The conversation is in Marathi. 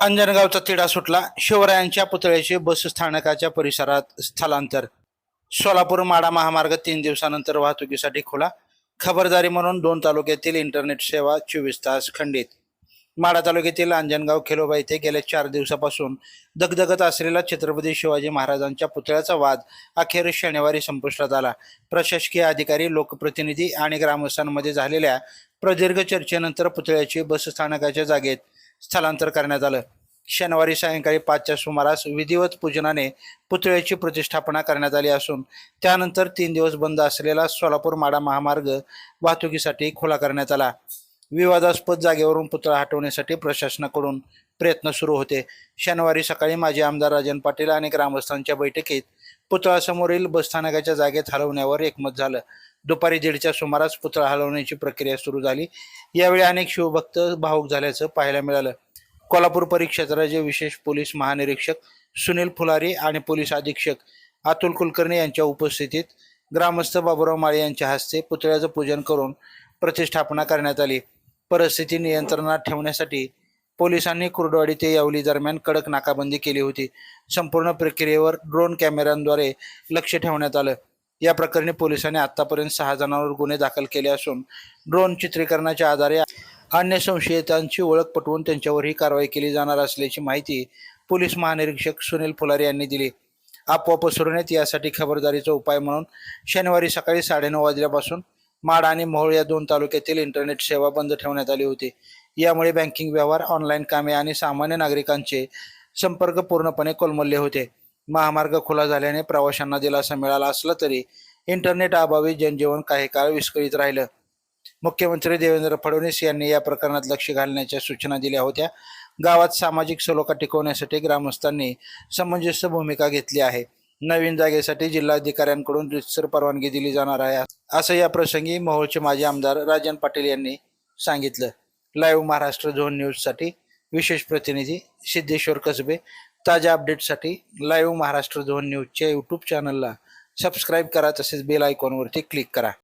अंजनगावचा तिढा सुटला. शिवरायांच्या पुतळ्याचे बस स्थानकाच्या परिसरात स्थलांतर. सोलापूर माढा महामार्ग 3 दिवसानंतर वाहतुकीसाठी खुला. खबरदारी म्हणून 2 तालुक्यातील इंटरनेट सेवा 24 तास खंडित. माढा तालुक्यातील अंजनगाव खेलोबा येथे गेल्या 4 दिवसापासून दगदगत असलेला छत्रपती शिवाजी महाराजांच्या पुतळ्याचा वाद अखेर शनिवारी संपुष्टात आला. प्रशासकीय अधिकारी, लोकप्रतिनिधी आणि ग्रामस्थांमध्ये झालेल्या प्रदीर्घ चर्चेनंतर पुतळ्याचे बसस्थानकाच्या जागेत स्थलांतर करण्यात आलं. शनिवारी सायंकाळी 5च्या सुमारास विधिवत पूजनाने पुतळ्याची प्रतिष्ठापना करण्यात आली असून त्यानंतर 3 दिवस बंद असलेला सोलापूर माढा महामार्ग वाहतुकीसाठी खुला करण्यात आला. विवादास्पद जागेवरून पुतळा हटवण्यासाठी प्रशासनाकडून प्रयत्न सुरू होते. शनिवारी सकाळी माजी आमदार राजन पाटील आणि ग्रामस्थांच्या बैठकीत पुतळ्यासमोरील बसस्थानकाच्या जागेत हलवण्यावर एकमत झालं. दुपारी 1:30च्या सुमारास पुतळा हलवण्याची प्रक्रिया सुरू झाली. यावेळी अनेक शिवभक्त भावुक झाल्याचं पाहायला मिळालं. कोल्हापूर परिक्षेत्राचे विशेष पोलीस महानिरीक्षक सुनील फुलारी आणि पोलीस अधीक्षक अतुल कुलकर्णी यांच्या उपस्थितीत ग्रामस्थ बाबूराव माळी यांच्या हस्ते पुतळ्याचं पूजन करून प्रतिष्ठापना करण्यात आली. परिस्थिती नियंत्रणात ठेवण्यासाठी पोलिसांनी कुर्डवाडी ते यावली दरम्यान कडक नाकाबंदी केली होती. संपूर्ण प्रक्रियेवर ड्रोन कॅमेऱ्यांद्वारे लक्ष ठेवण्यात आलं. या प्रकरणी पोलिसांनी आतापर्यंत 6 जणांवर गुन्हे दाखल केले असून ड्रोन चित्रीकरणाच्या आधारे अन्य संशयितांची ओळख पटवून त्यांच्यावरही कारवाई केली जाणार असल्याची माहिती पोलीस महानिरीक्षक सुनील फुलारी यांनी दिली. अफवा पसरू नयेत यासाठी खबरदारीचा उपाय म्हणून शनिवारी सकाळी 9:30 वाजल्यापासून माढा आणि मोहोळ या 2 तालुक्यातील इंटरनेट सेवा बंद ठेवण्यात आली होती. यामुळे बँकिंग व्यवहार, ऑनलाईन कामे आणि सामान्य नागरिकांचे संपर्क पूर्णपणे कोलमडले होते. महामार्ग खुला झाल्याने प्रवाशांना दिलासा मिळाला असला तरी इंटरनेट अभावी जनजीवन काही काळ विस्कळीत राहिलं. मुख्यमंत्री देवेंद्र फडणवीस यांनी या प्रकरणात लक्ष घालण्याच्या सूचना दिल्या होत्या. गावात सामाजिक सलोखा टिकवण्यासाठी ग्रामस्थांनी समंजस भूमिका घेतली आहे. नवीन जागेसाठी जिल्हाधिकाऱ्यांकडून रीतसर परवानगी दिली जाणार आहे, असं या प्रसंगी मोहोळचे माजी आमदार राजन पाटील यांनी सांगितलं. लाईव्ह महाराष्ट्र झोन न्यूजसाठी विशेष प्रतिनिधी सिद्धेश्वर कसबे. ताज्या अपडेटसाठी लाईव्ह महाराष्ट्र झोन न्यूजच्या यूट्यूब चॅनलला सबस्क्राईब करा, तसेच बेल आयकॉनवरती क्लिक करा.